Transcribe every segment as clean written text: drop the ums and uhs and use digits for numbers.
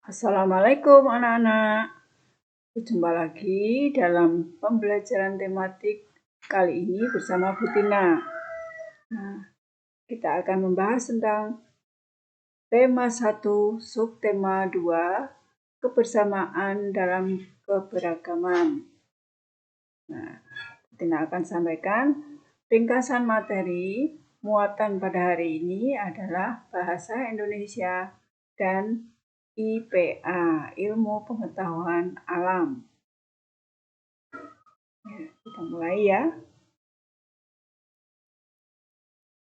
Assalamualaikum anak-anak. Berjumpa lagi dalam pembelajaran tematik kali ini bersama Bu Tina. Nah, kita akan membahas tentang tema 1, subtema 2, kebersamaan dalam keberagaman. Nah, Bu Tina akan sampaikan ringkasan materi muatan pada hari ini adalah bahasa Indonesia dan IPA, ilmu pengetahuan alam. Ya, kita mulai ya.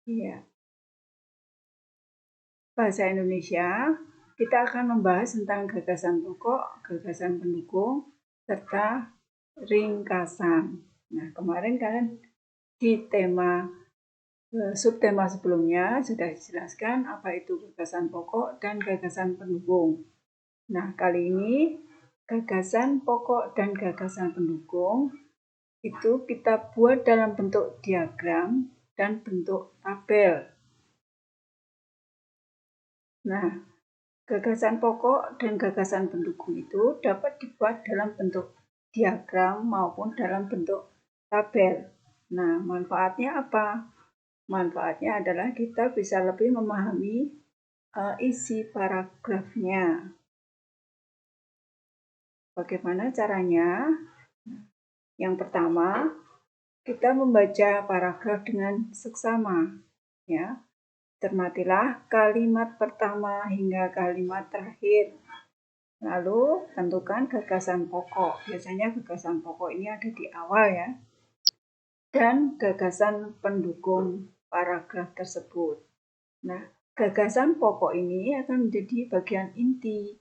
Iya. Bahasa Indonesia, kita akan membahas tentang gagasan pokok, gagasan pendukung, serta ringkasan. Nah, kemarin kalian di subtema sebelumnya sudah dijelaskan apa itu gagasan pokok dan gagasan pendukung. Nah, kali ini gagasan pokok dan gagasan pendukung itu kita buat dalam bentuk diagram dan bentuk tabel. Nah, gagasan pokok dan gagasan pendukung itu dapat dibuat dalam bentuk diagram maupun dalam bentuk tabel. Nah, manfaatnya apa? Manfaatnya adalah kita bisa lebih memahami isi paragrafnya. Bagaimana caranya? Yang pertama, kita membaca paragraf dengan seksama, ya. Cermatilah kalimat pertama hingga kalimat terakhir. Lalu tentukan gagasan pokok. Biasanya gagasan pokok ini ada di awal ya. Dan gagasan pendukung paragraf tersebut. Nah, gagasan pokok ini akan menjadi bagian inti.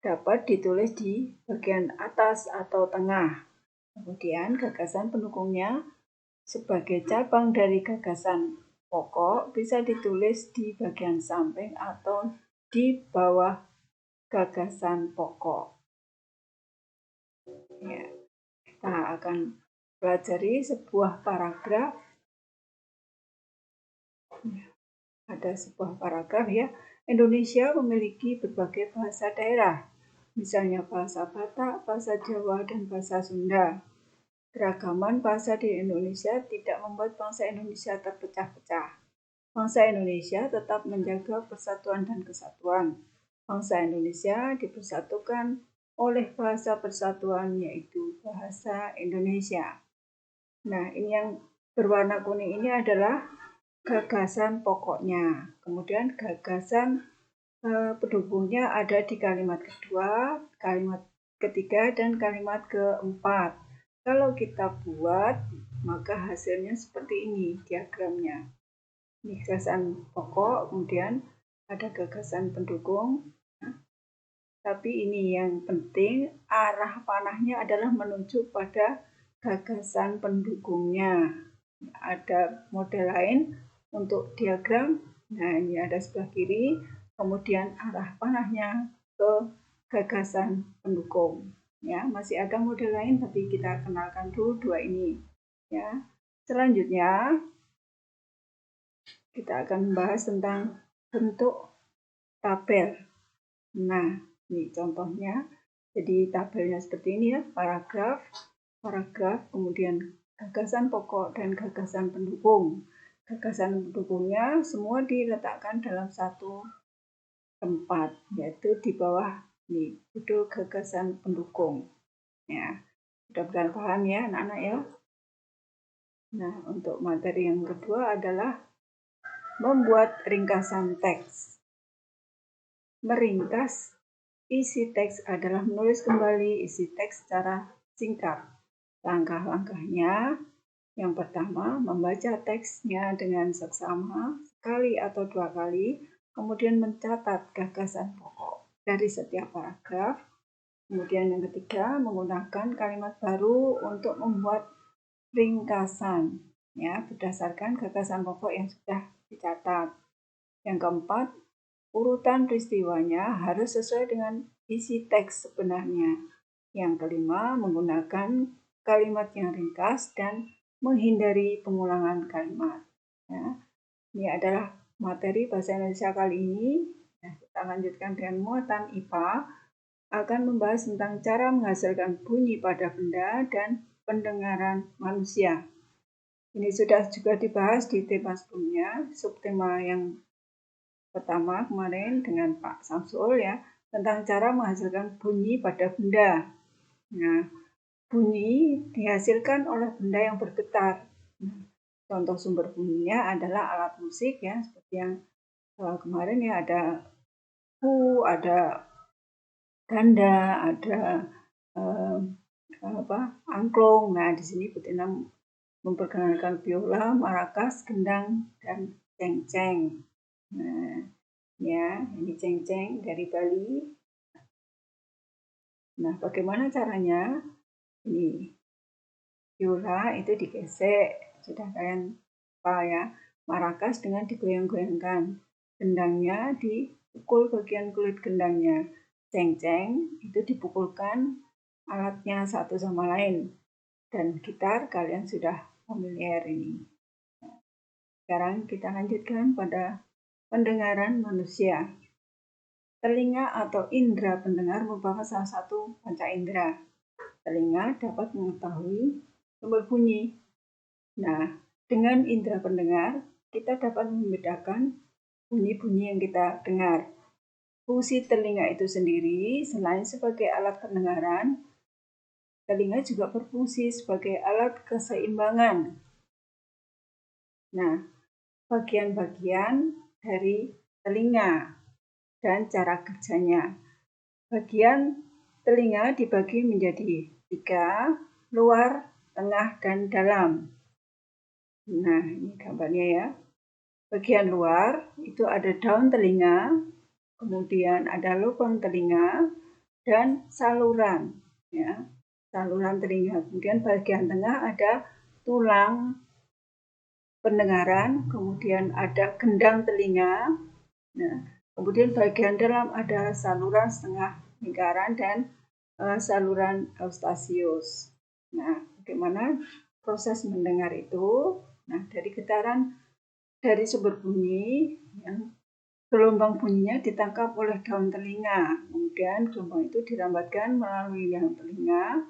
Dapat ditulis di bagian atas atau tengah. Kemudian gagasan pendukungnya sebagai cabang dari gagasan pokok bisa ditulis di bagian samping atau di bawah gagasan pokok. Ya, kita akan pelajari sebuah paragraf. Ada sebuah paragraf ya. Indonesia memiliki berbagai bahasa daerah, misalnya bahasa Batak, bahasa Jawa, dan bahasa Sunda. Keragaman bahasa di Indonesia tidak membuat bangsa Indonesia terpecah-pecah. Bangsa Indonesia tetap menjaga persatuan dan kesatuan. Bangsa Indonesia dipersatukan oleh bahasa persatuan, yaitu bahasa Indonesia. Nah, ini yang berwarna kuning ini adalah gagasan pokoknya. Kemudian gagasan pendukungnya ada di kalimat kedua, kalimat ketiga, dan kalimat keempat. Kalau kita buat, maka hasilnya seperti ini diagramnya. Ini gagasan pokok, kemudian ada gagasan pendukung. Tapi ini yang penting, arah panahnya adalah menuju pada gagasan pendukungnya. Ada model lain untuk diagram. Nah, ini ada sebelah kiri, kemudian arah panahnya ke gagasan pendukung. Ya, masih ada model lain, tapi kita kenalkan dulu dua ini. Ya, selanjutnya kita akan membahas tentang bentuk tabel. Nah, ini contohnya. Jadi tabelnya seperti ini ya, paragraf, kemudian gagasan pokok dan gagasan pendukung. Gagasan pendukungnya semua diletakkan dalam satu tempat, yaitu di bawah nih, judul gagasan pendukung. Ya, mudah-mudahan paham ya anak-anak ya. Nah, untuk materi yang kedua adalah membuat ringkasan teks. Meringkas isi teks adalah menulis kembali isi teks secara singkat. Langkah-langkahnya, yang pertama, membaca teksnya dengan seksama sekali atau dua kali, kemudian mencatat gagasan pokok dari setiap paragraf. Kemudian yang ketiga, menggunakan kalimat baru untuk membuat ringkasan, ya, berdasarkan gagasan pokok yang sudah dicatat. Yang keempat, urutan peristiwanya harus sesuai dengan isi teks sebenarnya. Yang kelima, menggunakan kalimat yang ringkas dan menghindari pengulangan kalimat. Ya, ini adalah materi bahasa Indonesia kali ini. Nah, kita lanjutkan dengan muatan IPA akan membahas tentang cara menghasilkan bunyi pada benda dan pendengaran manusia. Ini sudah juga dibahas di tema sebelumnya, subtema yang pertama kemarin dengan Pak Samsul ya, tentang cara menghasilkan bunyi pada benda. Nah, bunyi dihasilkan oleh benda yang bergetar. Nah, contoh sumber bunyinya adalah alat musik ya, seperti yang kemarin ya, ada ada ganda, ada angklung. Nah, di sini Butina memperkenalkan biola, marakas, gendang, dan cengceng. Nah, ya, ini cengceng dari Bali. Nah, bagaimana caranya? Ini biola itu digesek, sudah kalian apa ya? Marakas dengan digoyang-goyangkan, gendangnya dipukul bagian kulit gendangnya, cengceng itu dipukulkan alatnya satu sama lain, dan gitar kalian sudah familiar ini. Sekarang kita lanjutkan pada pendengaran manusia. Telinga atau indera pendengar merupakan salah satu panca indera. Telinga dapat mengetahui sumber bunyi. Nah, dengan indera pendengar, kita dapat membedakan bunyi-bunyi yang kita dengar. Fungsi telinga itu sendiri, selain sebagai alat pendengaran, telinga juga berfungsi sebagai alat keseimbangan. Nah, bagian-bagian dari telinga dan cara kerjanya. Bagian telinga dibagi menjadi 3, luar, tengah, dan dalam. Nah, ini gambarnya ya. Bagian luar itu ada daun telinga, kemudian ada lubang telinga, dan saluran. Ya, saluran telinga. Kemudian bagian tengah ada tulang pendengaran, kemudian ada gendang telinga. Nah, kemudian bagian dalam ada saluran setengah lingkaran dan saluran eustasius. Nah, bagaimana proses mendengar itu? Nah, dari getaran dari sumber bunyi, yang gelombang bunyinya ditangkap oleh daun telinga. Kemudian gelombang itu dirambatkan melalui liang telinga,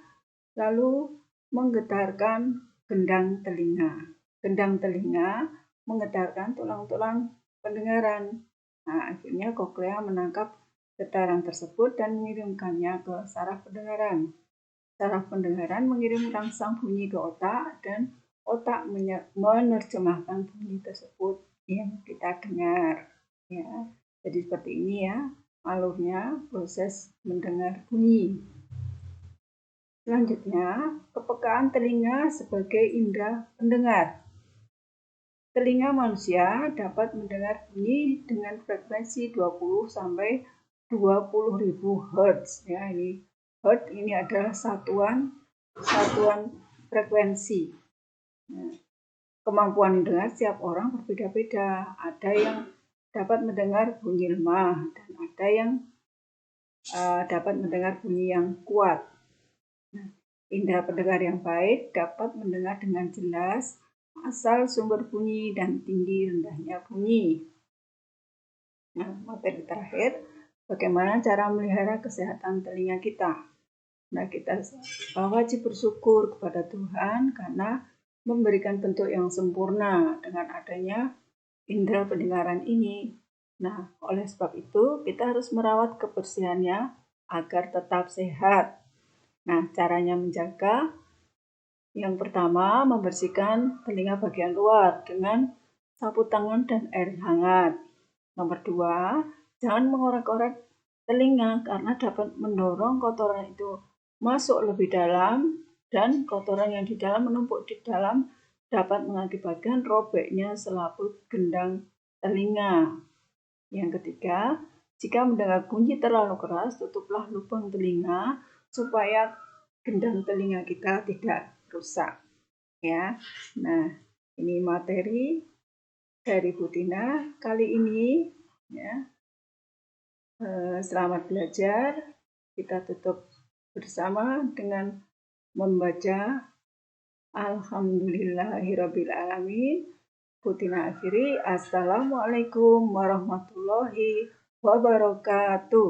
lalu menggetarkan gendang telinga. Gendang telinga menggetarkan tulang-tulang pendengaran. Nah, akhirnya koklea menangkap getaran tersebut dan mengirimkannya ke saraf pendengaran. Saraf pendengaran mengirim rangsang bunyi ke otak dan otak menerjemahkan bunyi tersebut yang kita dengar. Ya, jadi seperti ini ya alurnya proses mendengar bunyi. Selanjutnya, kepekaan telinga sebagai indera pendengar. Telinga manusia dapat mendengar bunyi dengan frekuensi 20 sampai 20.000 Hz. Ya, ini Hz ini adalah satuan frekuensi. Nah, kemampuan mendengar setiap orang berbeda-beda. Ada yang dapat mendengar bunyi lemah dan ada yang dapat mendengar bunyi yang kuat. Nah, indera pendengar yang baik dapat mendengar dengan jelas asal sumber bunyi dan tinggi rendahnya bunyi. Nah, materi terakhir, bagaimana cara melihara kesehatan telinga kita. Nah, kita wajib bersyukur kepada Tuhan karena memberikan bentuk yang sempurna dengan adanya indera pendengaran ini. Nah, oleh sebab itu kita harus merawat kebersihannya agar tetap sehat. Nah, caranya menjaga, yang pertama, membersihkan telinga bagian luar dengan sapu tangan dan air hangat. Nomor 2, jangan mengorek-orek telinga karena dapat mendorong kotoran itu masuk lebih dalam dan kotoran yang di dalam menumpuk di dalam dapat mengakibatkan robeknya selaput gendang telinga. Yang ketiga, jika mendengar bunyi terlalu keras, tutuplah lubang telinga supaya gendang telinga kita tidak rusak. Ya, nah ini materi dari Butina kali ini. Ya, selamat belajar. Kita tutup bersama dengan membaca Alhamdulillahirabbil alamin. Butina akhiri, assalamualaikum warahmatullahi wabarakatuh.